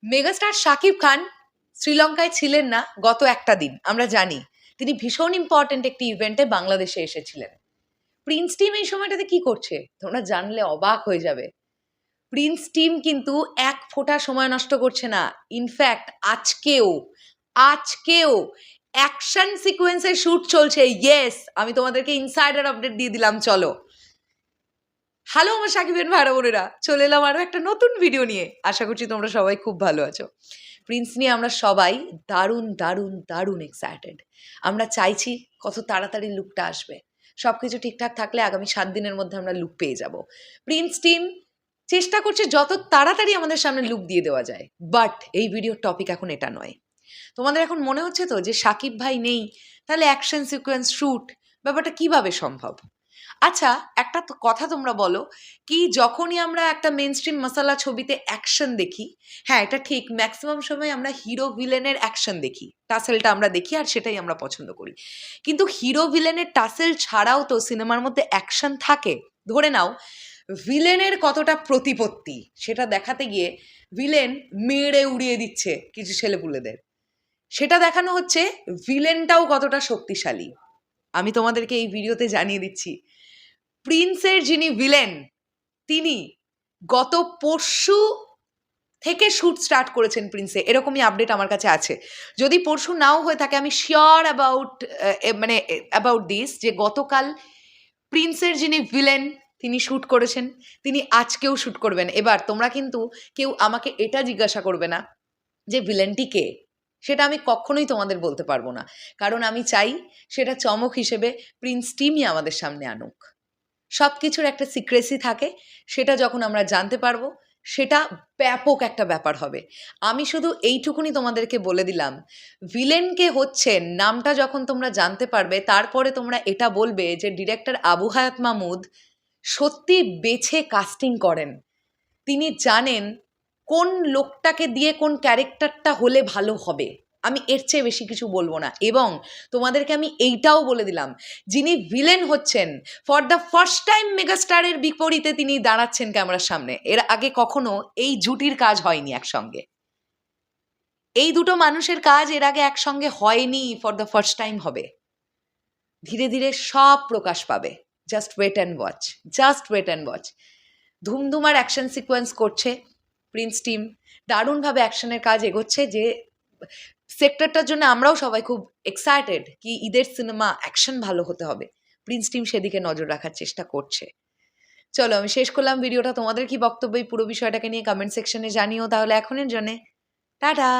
Megastar Shakib Khan শ্রীলঙ্কায় ছিলেন না গত একটা দিন, আমরা জানি। তিনি ভীষণ ইম্পর্টেন্ট একটি ইভেন্টে বাংলাদেশে এসেছিলেন। প্রিন্স টিম এই সময়টাতে কি করছে তোমরা জানলে অবাক হয়ে যাবে। প্রিন্স টিম কিন্তু এক ফোঁটা সময় নষ্ট করছে না। ইনফ্যাক্ট আজকেও অ্যাকশন সিকোয়েন্সের শুট চলছে। ইয়েস, আমি তোমাদেরকে ইনসাইডার আপডেট দিয়ে দিলাম। চলো, হ্যালো আমার সাকিবের ভাইরা বোনেরা, চলে এলাম আরও একটা নতুন ভিডিও নিয়ে। আশা করছি তোমরা সবাই খুব ভালো আছো। প্রিন্স নিয়ে আমরা সবাই দারুণ দারুণ দারুণ এক্সাইটেড। আমরা চাইছি কত তাড়াতাড়ি লুকটা আসবে। সব কিছু ঠিকঠাক থাকলে আগামী 7 দিনের মধ্যে আমরা লুক পেয়ে যাব। প্রিন্স টিম চেষ্টা করছে যত তাড়াতাড়ি আমাদের সামনে লুক দিয়ে দেওয়া যায়। বাট এই ভিডিওর টপিক এখন এটা নয়। তোমাদের এখন মনে হচ্ছে তো যে সাকিব ভাই নেই, তাহলে অ্যাকশন সিকোয়েন্স শ্যুট ব্যাপারটা কিভাবে সম্ভব? আচ্ছা, একটা কথা তোমরা বলো, কি যখনই আমরা একটা মেনস্ট্রিম মশালা ছবিতে অ্যাকশন দেখি, হ্যাঁ এটা ঠিক, ম্যাক্সিমাম সময় আমরা হিরো ভিলেনের অ্যাকশন দেখি, টাসেলটা আমরা দেখি আর সেটাই আমরা পছন্দ করি। কিন্তু হিরো ভিলেনের টাসেল ছাড়াও তো সিনেমার মধ্যে অ্যাকশন থাকে। ধরে নাও ভিলেনের কতটা প্রতিপত্তি, সেটা দেখাতে গিয়ে ভিলেন মেরে উড়িয়ে দিচ্ছে কিছু ছেলেপুলেদের, সেটা দেখানো হচ্ছে ভিলেনটাও কতটা শক্তিশালী। আমি তোমাদেরকে এই ভিডিওতে জানিয়ে দিচ্ছি, প্রিন্সের যিনি ভিলেন তিনি গত পরশু থেকে শ্যুট স্টার্ট করেছেন প্রিন্সে, এরকমই আপডেট আমার কাছে আছে। যদি পরশু নাও হয়ে থাকে, আমি শিওর অ্যাবাউট দিস, যে গতকাল প্রিন্সের যিনি ভিলেন তিনি শ্যুট করেছেন, তিনি আজকেও শ্যুট করবেন। এবার তোমরা কিন্তু কেউ আমাকে এটা জিজ্ঞাসা করবে না যে ভিলেনটি কে, সেটা আমি কখনোই তোমাদের বলতে পারবো না, কারণ আমি চাই সেটা চমক হিসেবে প্রিন্স টিমই আমাদের সামনে আনুক। সব কিছুর একটা সিক্রেসি থাকে, সেটা যখন আমরা জানতে পারবো সেটা ব্যাপক একটা ব্যাপার হবে। আমি শুধু এইটুকুনি তোমাদেরকে বলে দিলাম, ভিলেনকে হচ্ছেন নামটা যখন তোমরা জানতে পারবে, তারপরে তোমরা এটা বলবে যে ডিরেক্টর আবু হায়াত মাহমুদ সত্যি বেছে কাস্টিং করেন। তিনি জানেন কোন লোকটাকে দিয়ে কোন ক্যারেক্টারটা হলে ভালো হবে। আমি এর চেয়ে বেশি কিছু বলবো না। এবং তোমাদেরকে আমি এইটাও বলে দিলাম, যিনি ভিলেন হচ্ছেন, ফর দ্য ফার্স্ট টাইম মেগাস্টারের বিপরীতে তিনি দাঁড়াচ্ছেন ক্যামেরার সামনে। এর আগে কখনো এই জুটির কাজ হয়নি একসঙ্গে, এই দুটো মানুষের কাজ এর আগে একসঙ্গে হয়নি, ফর দ্য ফার্স্ট টাইম হবে। ধীরে ধীরে সব প্রকাশ পাবে। Just wait and watch. ধুমধুমার অ্যাকশন সিকোয়েন্স করছে প্রিন্স টিম, দারুণভাবে অ্যাকশনের কাজ এগোচ্ছে, যে সেক্টরটার জন্য আমরাও সবাই খুব এক্সাইটেড কি ঈদের সিনেমা অ্যাকশন ভালো হতে হবে। প্রিন্স টিম সেদিকে নজর রাখার চেষ্টা করছে। চলো, আমি শেষ করলাম ভিডিওটা। তোমাদের কি বক্তব্য এই পুরো বিষয়টাকে নিয়ে কমেন্ট সেকশনে জানিও। তাহলে এখনের জন্যে টাটা।